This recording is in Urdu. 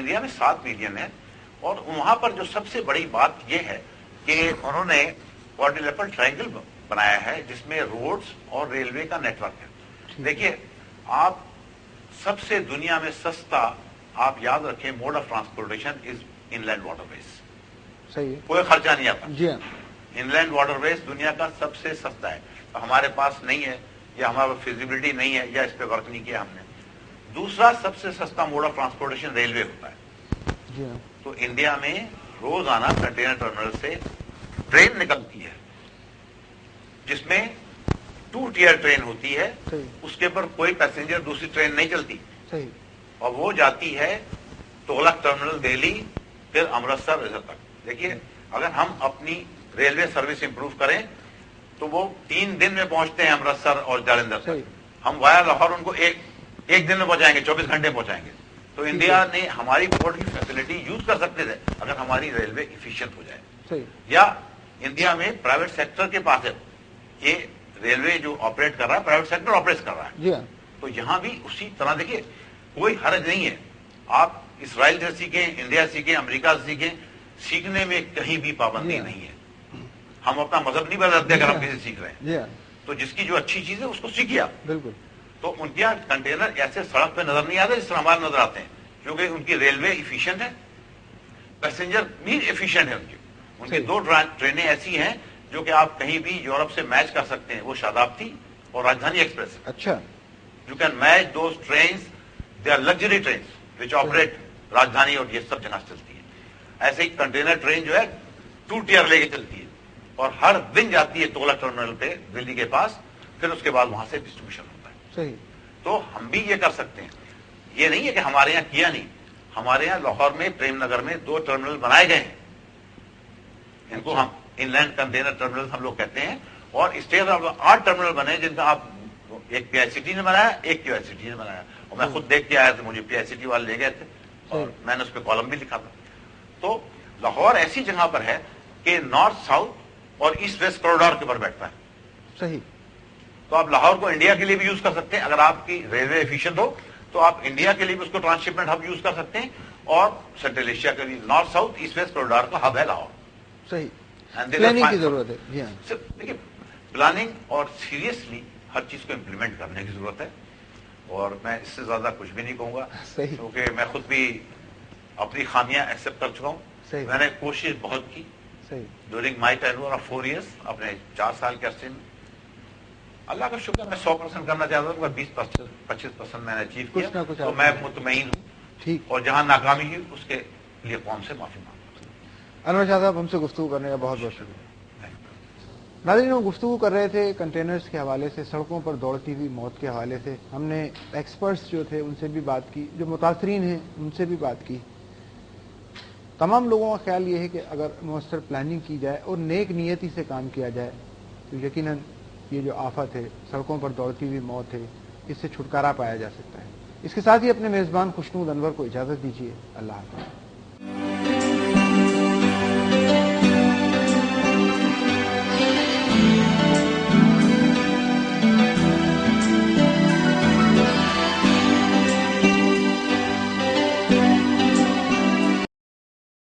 انڈیا میں 7 ملین ہے، اور وہاں پر جو سب سے بڑی بات یہ ہے کہ انہوں نے کوادریلیٹرل ٹرائنگل بنایا ہے جس میں روڈز اور ریلوے کا نیٹ ورک ہے. دیکھیے آپ سب سے دنیا میں سستا، آپ یاد رکھیں، mode of transportation is inland waterways. صحیح ہے، کوئی خرچہ نہیں آتا. جی ہاں، ان لینڈ واٹر ویز دنیا کا سب سے سستا ہے. ہمارے پاس نہیں ہے، یا ہمارا فیزیبلٹی نہیں ہے، یا اس پہ ورک نہیں کیا ہم نے. دوسرا سب سے سستا موڈ آف ٹرانسپورٹیشن ریلوے ہوتا ہے. جی ہاں، تو انڈیا میں روزانہ کنٹینر ٹرمینل سے ٹرین نکلتی ہے جس میں 2 ٹیئر ٹرین ہوتی ہے. صحیح، اس کے پر کوئی پیسنجر دوسری ٹرین نہیں چلتی، صحیح، اور وہ جاتی ہے تغلق ٹرمینل دہلی، پھر امرتسر ادھر تک. دیکھیے اگر ہم اپنی ریلوے سروس امپروو کریں تو وہ 3 دن میں پہنچتے ہیں امرتسر اور جالندھر تک. صحیح، ہم وایا لاہور ان کو ایک دن میں پہنچائیں گے، 24 گھنٹے پہنچائیں گے. تو انڈیا نے ہماری پورٹ کی فیسلٹی یوز کر سکتے تھے اگر ہماری ریلوے ایفیشینٹ ہو جائے. صحیح، یا انڈیا میں پرائیویٹ سیکٹر کے پاس ہے، یہ ریلوے جو آپریٹ کر رہا ہے پرائیویٹ سیکٹر آپریٹ کر رہا ہے. جی ہاں، تو یہاں بھی اسی طرح دیکھیے کوئی حرج نہیں ہے. آپ اسرائیل سے سیکھیں، انڈیا سیکھیں، امریکہ سے سیکھیں، سیکھنے میں کہیں بھی پابندی نہیں ہے. ہم اپنا مذہب نہیں بدلتے اگر ہم کسی سیکھ رہے ہیں. جی ہاں، تو جس کی جو اچھی چیز ہے اس کو سیکھیے آپ. بالکل، تو ان کے کنٹینر ایسے سڑک پہ نظر نہیں آتے جس طرح ہمارے نظر آتے ہیں، کیونکہ ان کی ریلوے ایفیشینٹ ہے، پیسنجر بھی ایفیشینٹ ہے. ان کی 2 ٹرینیں ایسی ہیں جو کہ آپ کہیں بھی یورپ سے میچ کر سکتے ہیں. وہ شادابتی اور راجدھانی ایکسپریس. اچھا، you can match those trains, they are luxury trains which operate Rajdhani اور یہ سب جگہ چلتی ہے. ایسے ہی کنٹینر ٹرین جو ہے 2 ٹیئر لے کے چلتی ہے اور ہر دن جاتی ہے تغلق ٹرمینل پہ دلی کے پاس، پھر اس کے بعد وہاں سے ڈسٹریبیوشن ہوتا ہے. صحیح، تو ہم بھی یہ کر سکتے ہیں. یہ نہیں ہے کہ ہمارے یہاں کیا نہیں، ہمارے یہاں لاہور میں پریم نگر میں 2 ٹرمینل بنائے گئے ہیں. ان کو ہم ان لینڈ کنٹینر ٹرمینل ہم لوگ کہتے ہیں. اور اسٹیٹ 8 ٹرمینل بنے جن کا آپ، ایک پی آئی سی ٹی نے بنایا، ایک کیو آئی سی ٹی نے بنایا. اور میں خود دیکھ کے آیا تھا، مجھے پی آئی سی ٹی والے لے گئے تھے اور میں نے اس پہ کالم بھی لکھا تھا. تو لاہور ایسی جگہ پر ہے کہ نارتھ ساؤتھ اور ایسٹ ویسٹ کوریڈور کے اوپر بیٹھتا ہے. صحیح، تو آپ لاہور کو انڈیا کے لیے بھی یوز کر سکتے ہیں. اگر آپ کی ریلوے ایفیشینٹ ہو تو آپ انڈیا کے لیے بھی اس کو ٹرانسشپمنٹ ہب یوز کر سکتے ہیں، اور سینٹرل ایشیا کے لیے north south east west corridor کا ہب ہے لاہور. صحیح، پلاننگ کی ضرورت ہے. جی ہاں، دیکھیے پلاننگ اور سیریسلی ہر چیز کو امپلیمنٹ کرنے کی ضرورت ہے. اور میں اس سے زیادہ کچھ بھی نہیں کہوں گا، صحیح، کیونکہ میں خود بھی اپنی خامیاں ایکسیپٹ کر چکا ہوں. صحیح، میں نے کوشش بہت کی صحیح، during my tenure of 4 years, اپنے 4 سال کے عرصے میں. اللہ کا شکر میں 100% کرنا چاہتا ہوں، 20-25% میں نے اچیو کیا، کچھ نہ کچھ تو میں مطمئن ہوں. ٹھیک. اور جہاں ناکامی ہوئی اس کے لیے قوم سے معافی مانگتا ہوں. انور شاہ صاحب، ہم سے گفتگو کرنے کا بہت بہت شکریہ. ناظرین، ہم گفتگو کر رہے تھے کنٹینرز کے حوالے سے، سڑکوں پر دوڑتی ہوئی موت کے حوالے سے. ہم نے ایکسپرٹس جو تھے ان سے بھی بات کی، جو متاثرین ہیں ان سے بھی بات کی. تمام لوگوں کا خیال یہ ہے کہ اگر مؤثر پلاننگ کی جائے اور نیک نیتی سے کام کیا جائے تو یقیناً یہ جو آفت ہے، سڑکوں پر دوڑتی ہوئی موت ہے، اس سے چھٹکارا پایا جا سکتا ہے. اس کے ساتھ ہی اپنے میزبان خوشنود انور کو اجازت دیجیے. اللہ حافظ.